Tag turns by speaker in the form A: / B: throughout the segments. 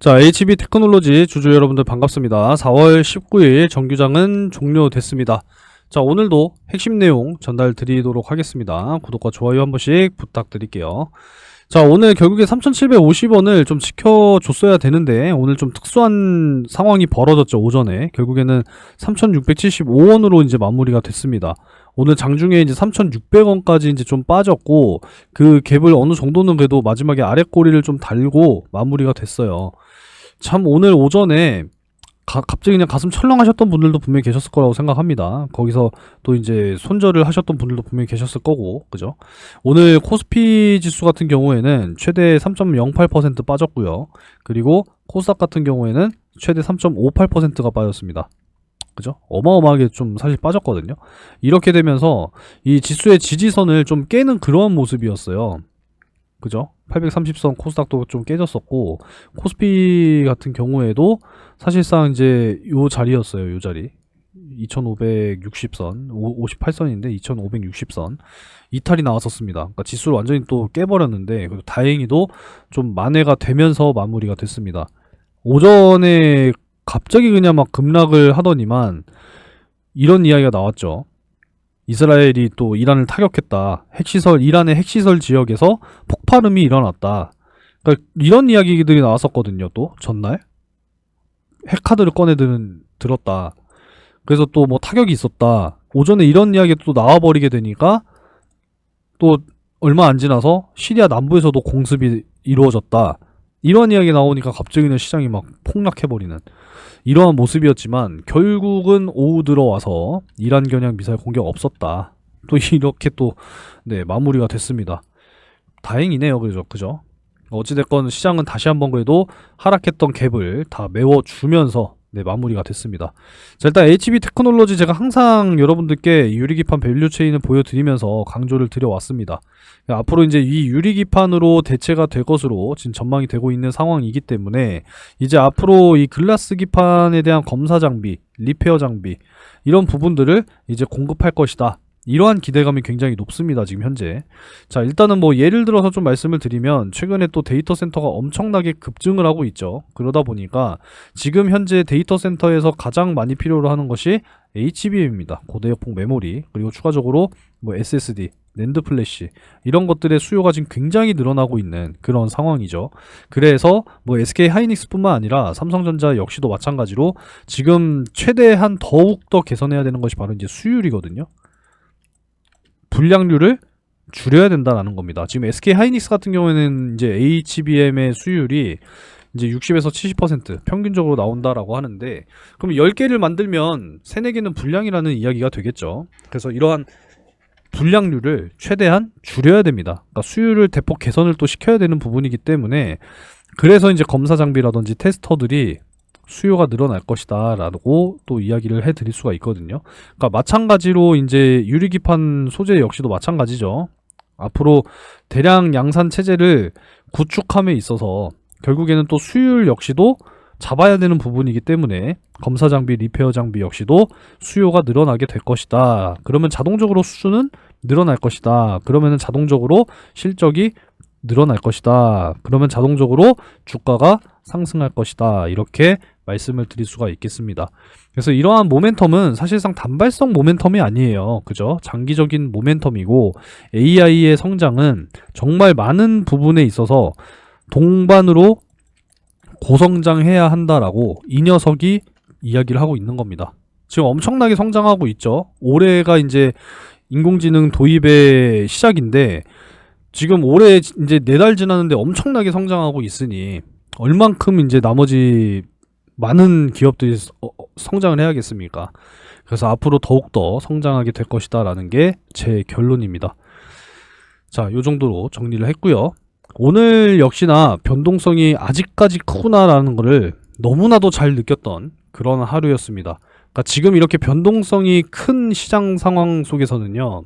A: 자, HB 테크놀로지 주주 여러분들 반갑습니다. 4월 19일 정규장은 종료됐습니다. 자, 오늘도 핵심 내용 전달 드리도록 하겠습니다. 구독과 좋아요 한 번씩 부탁드릴게요. 자, 오늘 결국에 3,750원을 좀 지켜줬어야 되는데 오늘 좀 특수한 상황이 벌어졌죠. 오전에 결국에는 3,675원으로 이제 마무리가 됐습니다. 오늘 장중에 이제 3,600원까지 이제 좀 빠졌고 그 갭을 어느 정도는 그래도 마지막에 아래 꼬리를 좀 달고 마무리가 됐어요. 참 오늘 오전에 갑자기 그냥 가슴 철렁하셨던 분들도 분명히 계셨을 거라고 생각합니다. 거기서 또 이제 손절을 하셨던 분들도 분명히 계셨을 거고, 그죠? 오늘 코스피 지수 같은 경우에는 최대 3.08% 빠졌고요. 그리고 코스닥 같은 경우에는 최대 3.58%가 빠졌습니다. 그죠? 어마어마하게 좀 사실 빠졌거든요. 이렇게 되면서 이 지수의 지지선을 좀 깨는 그러한 모습이었어요. 그죠? 830선 코스닥도 좀 깨졌었고 코스피 같은 경우에도 사실상 이제 요 자리였어요. 요 자리 2560선 58선인데 2560선 이탈이 나왔었습니다. 그러니까 지수를 완전히 또 깨버렸는데 다행히도 좀 만회가 되면서 마무리가 됐습니다. 오전에 갑자기 그냥 막 급락을 하더니만 이런 이야기가 나왔죠. 이스라엘이 또 이란을 타격했다. 이란의 핵시설 지역에서 폭발음이 일어났다. 그러니까 이런 이야기들이 나왔었거든요. 또 전날 핵카드를 들었다. 그래서 또 뭐 타격이 있었다. 오전에 이런 이야기가 또 나와버리게 되니까 또 얼마 안 지나서 시리아 남부에서도 공습이 이루어졌다. 이런 이야기 나오니까 갑자기 는 시장이 막 폭락해버리는 이러한 모습이었지만 결국은 오후 들어와서 이란 겨냥 미사일 공격 없었다. 또 이렇게 또 네, 마무리가 됐습니다. 다행이네요. 그죠? 어찌됐건 시장은 다시 한번 그래도 하락했던 갭을 다 메워주면서 네, 마무리가 됐습니다. 자, 일단 HB 테크놀로지 제가 항상 여러분들께 유리기판 밸류체인을 보여드리면서 강조를 드려왔습니다. 앞으로 이제 이 유리기판으로 대체가 될 것으로 지금 전망이 되고 있는 상황이기 때문에 이제 앞으로 이 글라스 기판에 대한 검사 장비, 리페어 장비 이런 부분들을 이제 공급할 것이다. 이러한 기대감이 굉장히 높습니다. 지금 현재. 자, 일단은 뭐 예를 들어서 좀 말씀을 드리면 최근에 또 데이터 센터가 엄청나게 급증을 하고 있죠. 그러다 보니까 지금 현재 데이터 센터에서 가장 많이 필요로 하는 것이 HBM입니다. 고대역폭 메모리, 그리고 추가적으로 뭐 SSD, 낸드 플래시 이런 것들의 수요가 지금 굉장히 늘어나고 있는 그런 상황이죠. 그래서 뭐 SK 하이닉스뿐만 아니라 삼성전자 역시도 마찬가지로 지금 최대한 더욱 더 개선해야 되는 것이 바로 이제 수율이거든요. 불량률을 줄여야 된다라는 겁니다. 지금 SK 하이닉스 같은 경우에는 이제 HBM의 수율이 이제 60에서 70% 평균적으로 나온다라고 하는데 그럼 10개를 만들면 3, 4개는 불량이라는 이야기가 되겠죠. 그래서 이러한 불량률을 최대한 줄여야 됩니다. 그러니까 수율을 대폭 개선을 또 시켜야 되는 부분이기 때문에 그래서 이제 검사 장비라든지 테스터들이 수요가 늘어날 것이다 라고 또 이야기를 해드릴 수가 있거든요. 그러니까 마찬가지로 이제 유리기판 소재 역시도 마찬가지죠. 앞으로 대량 양산 체제를 구축함에 있어서 결국에는 또 수율 역시도 잡아야 되는 부분이기 때문에 검사 장비, 리페어 장비 역시도 수요가 늘어나게 될 것이다. 그러면 자동적으로 수주는 늘어날 것이다. 그러면 자동적으로 실적이 늘어날 것이다. 그러면 자동적으로 주가가 상승할 것이다. 이렇게 말씀을 드릴 수가 있겠습니다. 그래서 이러한 모멘텀은 사실상 단발성 모멘텀이 아니에요. 그죠? 장기적인 모멘텀이고 AI의 성장은 정말 많은 부분에 있어서 동반으로 고성장해야 한다라고 이 녀석이 이야기를 하고 있는 겁니다. 지금 엄청나게 성장하고 있죠. 올해가 이제 인공지능 도입의 시작인데 지금 올해 이제 4달 지났는데 엄청나게 성장하고 있으니 얼만큼 이제 나머지 많은 기업들이 성장을 해야겠습니까? 그래서 앞으로 더욱더 성장하게 될 것이다 라는 게 제 결론입니다. 자, 요 정도로 정리를 했고요. 오늘 역시나 변동성이 아직까지 크구나라는 거를 너무나도 잘 느꼈던 그런 하루였습니다. 그러니까 지금 이렇게 변동성이 큰 시장 상황 속에서는요.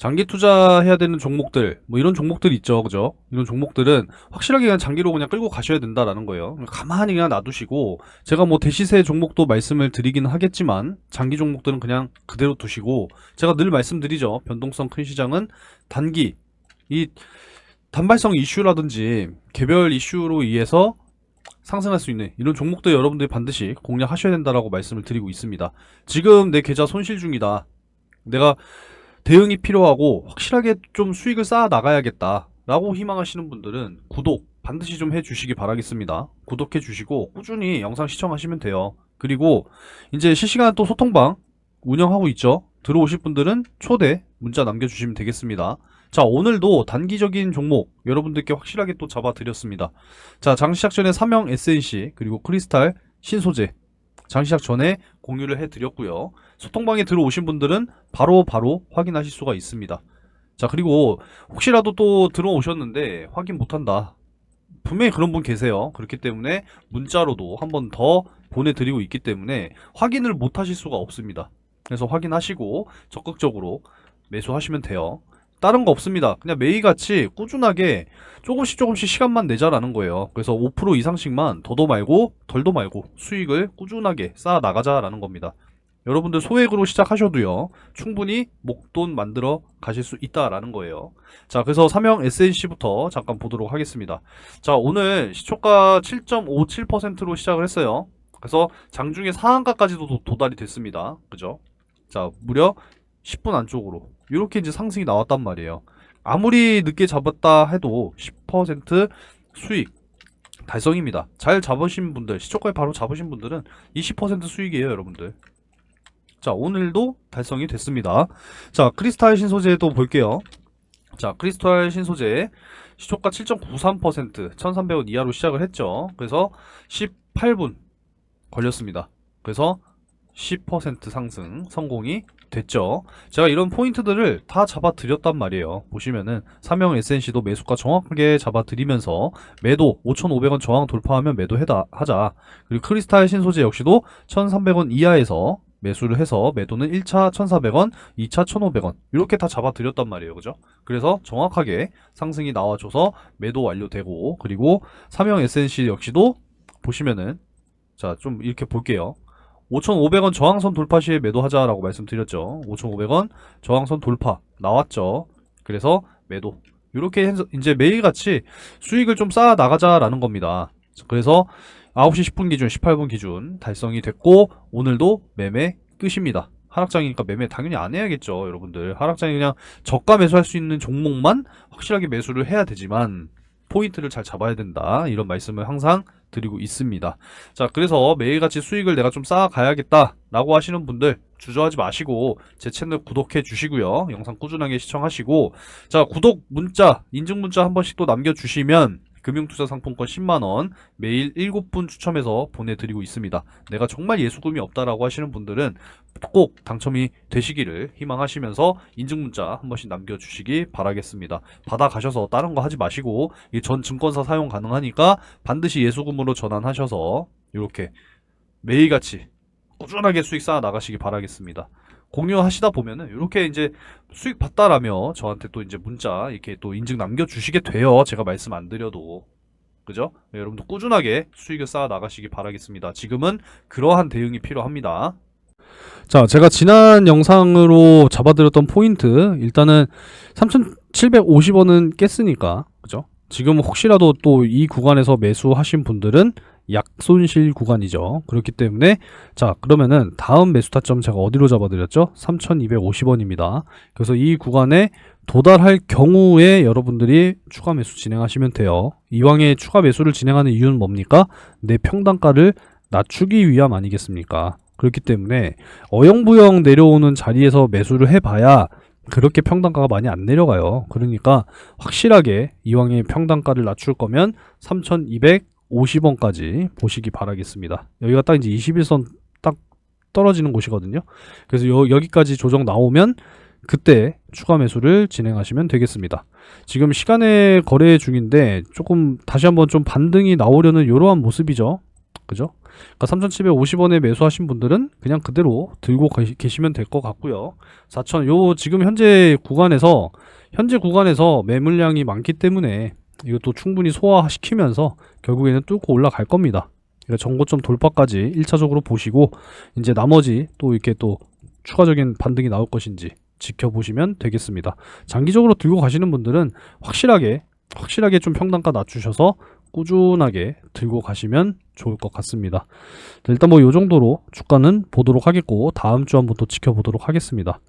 A: 장기 투자해야 되는 종목들, 뭐 이런 종목들 있죠, 그죠? 이런 종목들은 확실하게 그냥 장기로 그냥 끌고 가셔야 된다라는 거예요. 가만히 그냥 놔두시고, 제가 뭐 대시세 종목도 말씀을 드리긴 하겠지만, 장기 종목들은 그냥 그대로 두시고, 제가 늘 말씀드리죠. 변동성 큰 시장은 단기, 이 단발성 이슈라든지 개별 이슈로 인해서 상승할 수 있는 이런 종목들 여러분들이 반드시 공략하셔야 된다라고 말씀을 드리고 있습니다. 지금 내 계좌 손실 중이다. 내가 대응이 필요하고 확실하게 좀 수익을 쌓아 나가야겠다 라고 희망하시는 분들은 구독 반드시 좀 해주시기 바라겠습니다. 구독해 주시고 꾸준히 영상 시청하시면 돼요. 그리고 이제 실시간 또 소통방 운영하고 있죠. 들어오실 분들은 초대 문자 남겨주시면 되겠습니다. 자, 오늘도 단기적인 종목 여러분들께 확실하게 또 잡아드렸습니다. 자, 장시작 전에 삼형 SNC 그리고 크리스탈 신소재 장시작 전에 공유를 해드렸고요. 소통방에 들어오신 분들은 바로 확인하실 수가 있습니다. 자, 그리고 혹시라도 또 들어오셨는데 확인 못한다. 분명히 그런 분 계세요. 그렇기 때문에 문자로도 한 번 더 보내드리고 있기 때문에 확인을 못하실 수가 없습니다. 그래서 확인하시고 적극적으로 매수하시면 돼요. 다른 거 없습니다. 그냥 매일같이 꾸준하게 조금씩 시간만 내자라는 거예요. 그래서 5% 이상씩만 더도 말고 덜도 말고 수익을 꾸준하게 쌓아 나가자라는 겁니다. 여러분들 소액으로 시작하셔도요 충분히 목돈 만들어 가실 수 있다라는 거예요. 자, 그래서 삼형 SNC부터 잠깐 보도록 하겠습니다. 자, 오늘 시초가 7.57%로 시작을 했어요. 그래서 장중에 상한가까지도 도달이 됐습니다. 그죠? 자, 무려 10분 안쪽으로 이렇게 이제 상승이 나왔단 말이에요. 아무리 늦게 잡았다 해도 10% 수익 달성입니다. 잘 잡으신 분들, 시초가에 바로 잡으신 분들은 20% 수익이에요, 여러분들. 자, 오늘도 달성이 됐습니다. 자, 크리스탈 신소재도 볼게요. 자, 크리스탈 신소재 시초가 7.93% 1300원 이하로 시작을 했죠. 그래서 18분 걸렸습니다. 그래서 10% 상승 성공이 됐죠. 제가 이런 포인트들을 다 잡아드렸단 말이에요. 보시면은 삼형 SNC도 매수가 정확하게 잡아드리면서 매도 5,500원 저항 돌파하면 매도하자. 그리고 크리스탈 신소재 역시도 1,300원 이하에서 매수를 해서 매도는 1차 1,400원, 2차 1,500원 이렇게 다 잡아드렸단 말이에요. 그죠? 그래서 정확하게 상승이 나와줘서 매도 완료되고, 그리고 삼형 SNC 역시도 보시면은 자, 좀 이렇게 볼게요. 5,500원 저항선 돌파 시에 매도하자라고 말씀드렸죠. 5,500원 저항선 돌파 나왔죠. 그래서 매도. 이렇게 해서 이제 매일같이 수익을 좀 쌓아 나가자라는 겁니다. 그래서 9시 10분 기준, 18분 기준 달성이 됐고, 오늘도 매매 끝입니다. 하락장이니까 매매 당연히 안 해야겠죠, 여러분들. 하락장이 그냥 저가 매수할 수 있는 종목만 확실하게 매수를 해야 되지만 포인트를 잘 잡아야 된다, 이런 말씀을 항상 드리고 있습니다. 자, 그래서 매일같이 수익을 내가 좀 쌓아가야겠다 라고 하시는 분들 주저하지 마시고 제 채널 구독해 주시고요, 영상 꾸준하게 시청하시고, 자, 구독 문자, 인증 문자 한 번씩 또 남겨주시면 금융투자상품권 10만원 매일 7분 추첨해서 보내드리고 있습니다. 내가 정말 예수금이 없다라고 하시는 분들은 꼭 당첨이 되시기를 희망하시면서 인증문자 한 번씩 남겨주시기 바라겠습니다. 받아가셔서 다른 거 하지 마시고, 전 증권사 사용 가능하니까 반드시 예수금으로 전환하셔서 이렇게 매일같이 꾸준하게 수익 쌓아 나가시기 바라겠습니다. 공유하시다 보면은 이렇게 이제 수익 봤다라며 저한테 또 이제 문자 이렇게 또 인증 남겨주시게 돼요. 제가 말씀 안 드려도. 그죠? 네, 여러분도 꾸준하게 수익을 쌓아 나가시기 바라겠습니다. 지금은 그러한 대응이 필요합니다. 자, 제가 지난 영상으로 잡아드렸던 포인트, 일단은 3,750원은 깼으니까, 그죠? 지금 혹시라도 또 이 구간에서 매수하신 분들은 약손실 구간이죠. 그렇기 때문에 자, 그러면은 다음 매수 타점 제가 어디로 잡아드렸죠? 3,250원입니다. 그래서 이 구간에 도달할 경우에 여러분들이 추가 매수 진행하시면 돼요. 이왕에 추가 매수를 진행하는 이유는 뭡니까? 내 평단가를 낮추기 위함 아니겠습니까? 그렇기 때문에 어영부영 내려오는 자리에서 매수를 해봐야 그렇게 평단가가 많이 안 내려가요. 그러니까 확실하게 이왕에 평단가를 낮출 거면 3,250원까지 보시기 바라겠습니다. 여기가 딱 이제 21선 딱 떨어지는 곳이거든요. 그래서 여기까지 조정 나오면 그때 추가 매수를 진행하시면 되겠습니다. 지금 시간의 거래 중인데 조금 다시 한번 좀 반등이 나오려는 이러한 모습이죠. 그죠? 그러니까 3,750원에 매수하신 분들은 그냥 그대로 들고 계시면 될 것 같고요. 4,000, 지금 현재 구간에서 매물량이 많기 때문에 이것도 충분히 소화시키면서 결국에는 뚫고 올라갈 겁니다. 그러니까 전고점 돌파까지 1차적으로 보시고 이제 나머지 또 이렇게 또 추가적인 반등이 나올 것인지 지켜보시면 되겠습니다. 장기적으로 들고 가시는 분들은 확실하게 좀 평단가 낮추셔서 꾸준하게 들고 가시면 좋을 것 같습니다. 자, 일단 뭐 요 정도로 주가는 보도록 하겠고 다음 주 한번 또 지켜보도록 하겠습니다.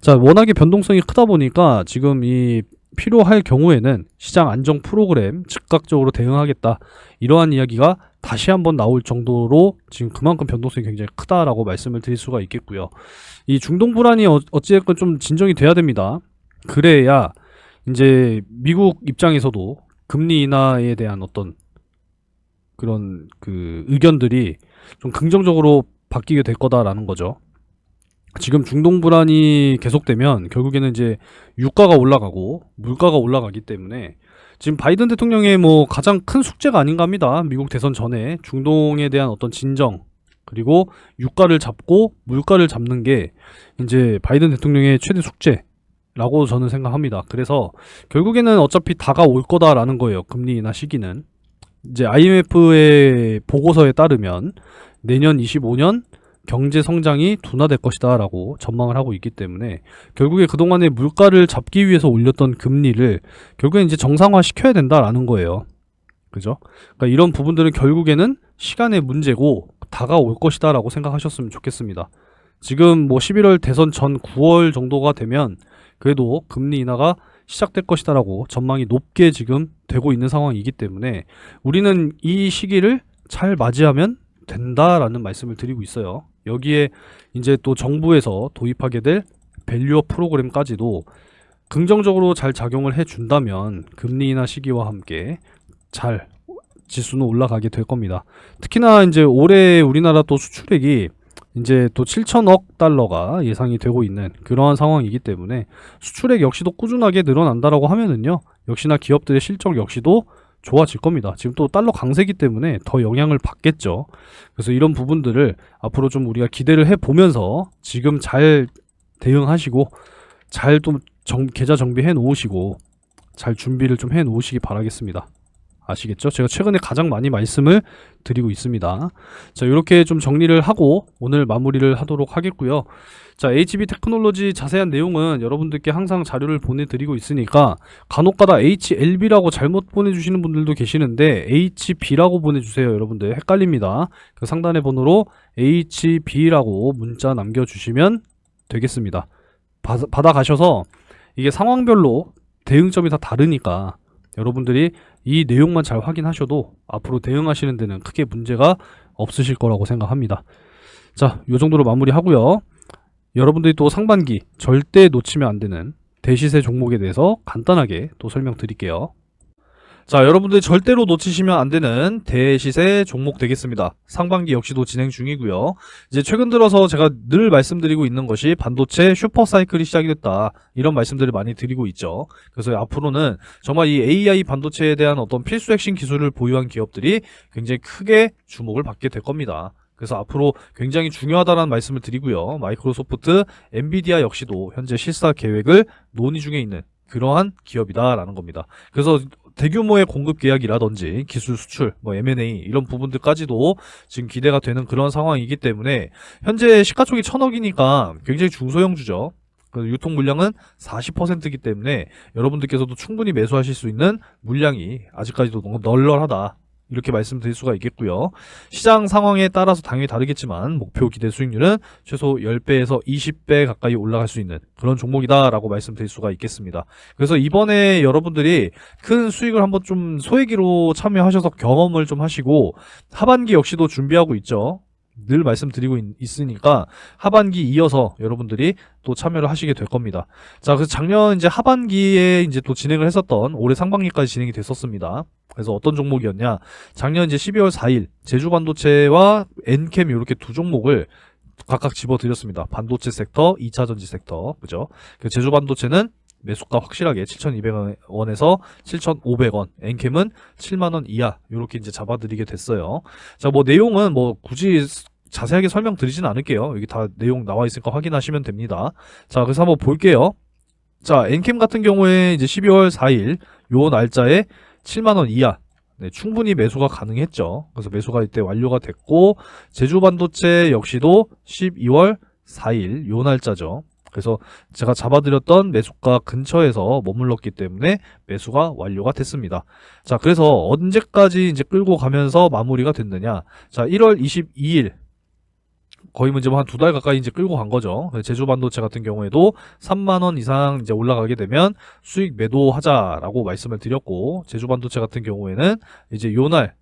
A: 자, 워낙에 변동성이 크다 보니까 지금 이 필요할 경우에는 시장 안정 프로그램 즉각적으로 대응하겠다, 이러한 이야기가 다시 한번 나올 정도로 지금 그만큼 변동성이 굉장히 크다라고 말씀을 드릴 수가 있겠고요. 이 중동 불안이 어찌됐건 좀 진정이 돼야 됩니다. 그래야 이제 미국 입장에서도 금리 인하에 대한 어떤 그런 그 의견들이 좀 긍정적으로 바뀌게 될 거다라는 거죠. 지금 중동 불안이 계속되면 결국에는 이제 유가가 올라가고 물가가 올라가기 때문에 지금 바이든 대통령의 뭐 가장 큰 숙제가 아닌가 합니다. 미국 대선 전에 중동에 대한 어떤 진정, 그리고 유가를 잡고 물가를 잡는 게 이제 바이든 대통령의 최대 숙제라고 저는 생각합니다. 그래서 결국에는 어차피 다가올 거다라는 거예요. 금리 인하 시기는. 이제 IMF의 보고서에 따르면 내년 25년 경제 성장이 둔화될 것이다 라고 전망을 하고 있기 때문에 결국에 그동안에 물가를 잡기 위해서 올렸던 금리를 결국엔 이제 정상화 시켜야 된다라는 거예요. 그죠? 그러니까 이런 부분들은 결국에는 시간의 문제고 다가올 것이다 라고 생각하셨으면 좋겠습니다. 지금 뭐 11월 대선 전 9월 정도가 되면 그래도 금리 인하가 시작될 것이다 라고 전망이 높게 지금 되고 있는 상황이기 때문에 우리는 이 시기를 잘 맞이하면 된다라는 말씀을 드리고 있어요. 여기에 이제 또 정부에서 도입하게 될 밸류업 프로그램까지도 긍정적으로 잘 작용을 해준다면 금리 인하 시기와 함께 잘 지수는 올라가게 될 겁니다. 특히나 이제 올해 우리나라 또 수출액이 이제 또 7천억 달러가 예상이 되고 있는 그러한 상황이기 때문에 수출액 역시도 꾸준하게 늘어난다라고 하면은요, 역시나 기업들의 실적 역시도 좋아질 겁니다. 지금 또 달러 강세기 때문에 더 영향을 받겠죠. 그래서 이런 부분들을 앞으로 좀 우리가 기대를 해보면서 지금 잘 대응하시고 잘 또 계좌 정비해 놓으시고 잘 준비를 좀 해 놓으시기 바라겠습니다. 아시겠죠? 제가 최근에 가장 많이 말씀을 드리고 있습니다. 자, 이렇게 좀 정리를 하고 오늘 마무리를 하도록 하겠고요. 자, HB 테크놀로지 자세한 내용은 여러분들께 항상 자료를 보내드리고 있으니까 간혹가다 HLB라고 잘못 보내주시는 분들도 계시는데 HB라고 보내주세요. 여러분들 헷갈립니다. 그 상단의 번호로 HB라고 문자 남겨주시면 되겠습니다. 받아가셔서 이게 상황별로 대응점이 다 다르니까 여러분들이 이 내용만 잘 확인하셔도 앞으로 대응하시는 데는 크게 문제가 없으실 거라고 생각합니다. 자, 요 정도로 마무리하고요. 여러분들이 또 상반기 절대 놓치면 안 되는 대시세 종목에 대해서 간단하게 또 설명드릴게요. 자, 여러분들이 절대로 놓치시면 안 되는 대시세 종목 되겠습니다. 상반기 역시도 진행 중이고요. 이제 최근 들어서 제가 늘 말씀드리고 있는 것이 반도체 슈퍼사이클이 시작이 됐다, 이런 말씀들을 많이 드리고 있죠. 그래서 앞으로는 정말 이 AI 반도체에 대한 어떤 필수 핵심 기술을 보유한 기업들이 굉장히 크게 주목을 받게 될 겁니다. 그래서 앞으로 굉장히 중요하다는 말씀을 드리고요. 마이크로소프트, 엔비디아 역시도 현재 실사 계획을 논의 중에 있는 그러한 기업이다라는 겁니다. 그래서 대규모의 공급 계약이라든지 기술 수출, 뭐 M&A 이런 부분들까지도 지금 기대가 되는 그런 상황이기 때문에 현재 시가총이 1,000억이니까 굉장히 중소형주죠. 유통 물량은 40%이기 때문에 여러분들께서도 충분히 매수하실 수 있는 물량이 아직까지도 너무 널널하다, 이렇게 말씀드릴 수가 있겠고요. 시장 상황에 따라서 당연히 다르겠지만 목표 기대 수익률은 최소 10배에서 20배 가까이 올라갈 수 있는 그런 종목이다라고 말씀드릴 수가 있겠습니다. 그래서 이번에 여러분들이 큰 수익을 한번 좀 소액으로 참여하셔서 경험을 좀 하시고 하반기 역시도 준비하고 있죠. 늘 말씀드리고 있으니까 하반기 이어서 여러분들이 또 참여를 하시게 될 겁니다. 자, 그래서 작년 이제 하반기에 이제 또 진행을 했었던 올해 상반기까지 진행이 됐었습니다. 그래서 어떤 종목이었냐? 작년 이제 12월 4일 제주반도체와 엔캠 이렇게 두 종목을 각각 집어드렸습니다. 반도체 섹터, 2차전지 섹터, 그죠? 제주반도체는 매수가 확실하게 7,200원에서 7,500원, 엔캠은 7만원 이하 이렇게 이제 잡아드리게 됐어요. 자, 뭐 내용은 뭐 굳이 자세하게 설명드리진 않을게요. 여기 다 내용 나와 있으니까 확인하시면 됩니다. 자, 그래서 한번 볼게요. 자, 엔캠 같은 경우에 이제 12월 4일 요 날짜에 7만원 이하, 네, 충분히 매수가 가능했죠. 그래서 매수가 이때 완료가 됐고 제주반도체 역시도 12월 4일 요 날짜죠. 그래서 제가 잡아드렸던 매수가 근처에서 머물렀기 때문에 매수가 완료가 됐습니다. 자, 그래서 언제까지 이제 끌고 가면서 마무리가 됐느냐. 자, 1월 22일. 거의 이제 뭐 한 2달 가까이 이제 끌고 간 거죠. 제주 반도체 같은 경우에도 3만원 이상 이제 올라가게 되면 수익 매도하자라고 말씀을 드렸고, 제주 반도체 같은 경우에는 이제 요날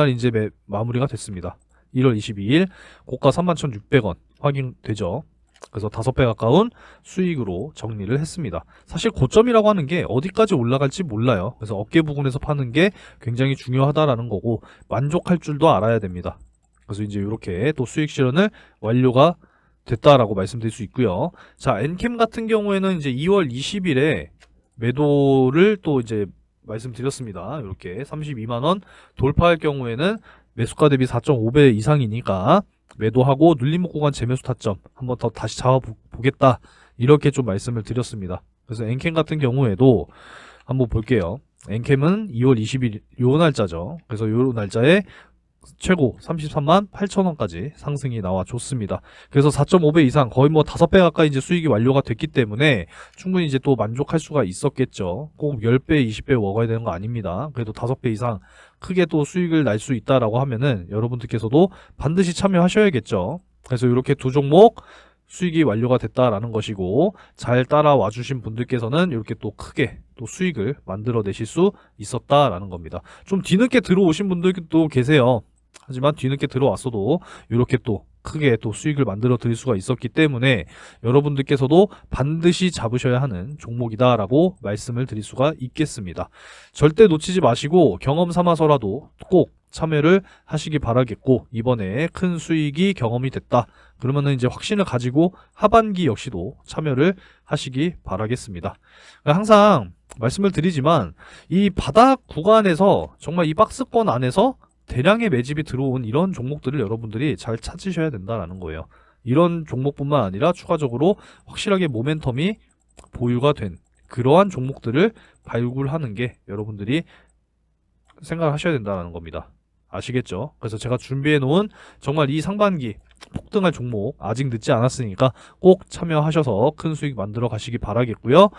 A: 이제 마무리가 됐습니다. 1월 22일 고가 31,600원 확인되죠. 그래서 5배 가까운 수익으로 정리를 했습니다. 사실 고점이라고 하는 게 어디까지 올라갈지 몰라요. 그래서 어깨 부근에서 파는 게 굉장히 중요하다라는 거고, 만족할 줄도 알아야 됩니다. 그래서 이제 이렇게 또 수익 실현을 완료가 됐다라고 말씀드릴 수 있고요. 자, 엔캠 같은 경우에는 이제 2월 20일에 매도를 또 이제 말씀드렸습니다. 이렇게 32만원 돌파할 경우에는 매수가 대비 4.5배 이상이니까 매도하고 눌림목 구간 재매수 타점 한번 더 다시 잡아보겠다, 이렇게 좀 말씀을 드렸습니다. 그래서 엔캠 같은 경우에도 한번 볼게요. 엔캠은 2월 20일 요 날짜죠. 그래서 요 날짜에 최고 33만 8천원까지 상승이 나와 줬습니다. 그래서 4.5배 이상, 거의 뭐 5배 가까이 이제 수익이 완료가 됐기 때문에 충분히 이제 또 만족할 수가 있었겠죠. 꼭 10배, 20배 먹어야 되는 거 아닙니다. 그래도 5배 이상 크게 또 수익을 날 수 있다라고 하면은 여러분들께서도 반드시 참여하셔야겠죠. 그래서 이렇게 두 종목 수익이 완료가 됐다라는 것이고, 잘 따라와 주신 분들께서는 이렇게 또 크게 또 수익을 만들어내실 수 있었다라는 겁니다. 좀 뒤늦게 들어오신 분들도 계세요. 하지만 뒤늦게 들어왔어도 이렇게 또 크게 또 수익을 만들어 드릴 수가 있었기 때문에 여러분들께서도 반드시 잡으셔야 하는 종목이다라고 말씀을 드릴 수가 있겠습니다. 절대 놓치지 마시고 경험 삼아서라도 꼭 참여를 하시기 바라겠고, 이번에 큰 수익이 경험이 됐다 그러면은 이제 확신을 가지고 하반기 역시도 참여를 하시기 바라겠습니다. 항상 말씀을 드리지만 이 바닥 구간에서 정말 이 박스권 안에서 대량의 매집이 들어온 이런 종목들을 여러분들이 잘 찾으셔야 된다는 거예요. 이런 종목뿐만 아니라 추가적으로 확실하게 모멘텀이 보유가 된 그러한 종목들을 발굴하는 게 여러분들이 생각을 하셔야 된다는 겁니다. 아시겠죠? 그래서 제가 준비해 놓은 정말 이 상반기 폭등할 종목 아직 늦지 않았으니까 꼭 참여하셔서 큰 수익 만들어 가시기 바라겠고요.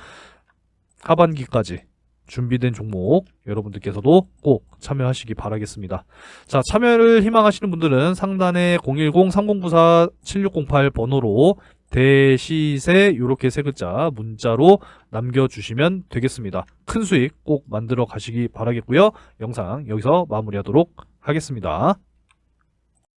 A: 하반기까지 준비된 종목 여러분들께서도 꼭 참여하시기 바라겠습니다. 자, 참여를 희망하시는 분들은 상단에 010-3094-7608 번호로 대시세 이렇게 세 글자 문자로 남겨주시면 되겠습니다. 큰 수익 꼭 만들어 가시기 바라겠고요. 영상 여기서 마무리하도록 하겠습니다.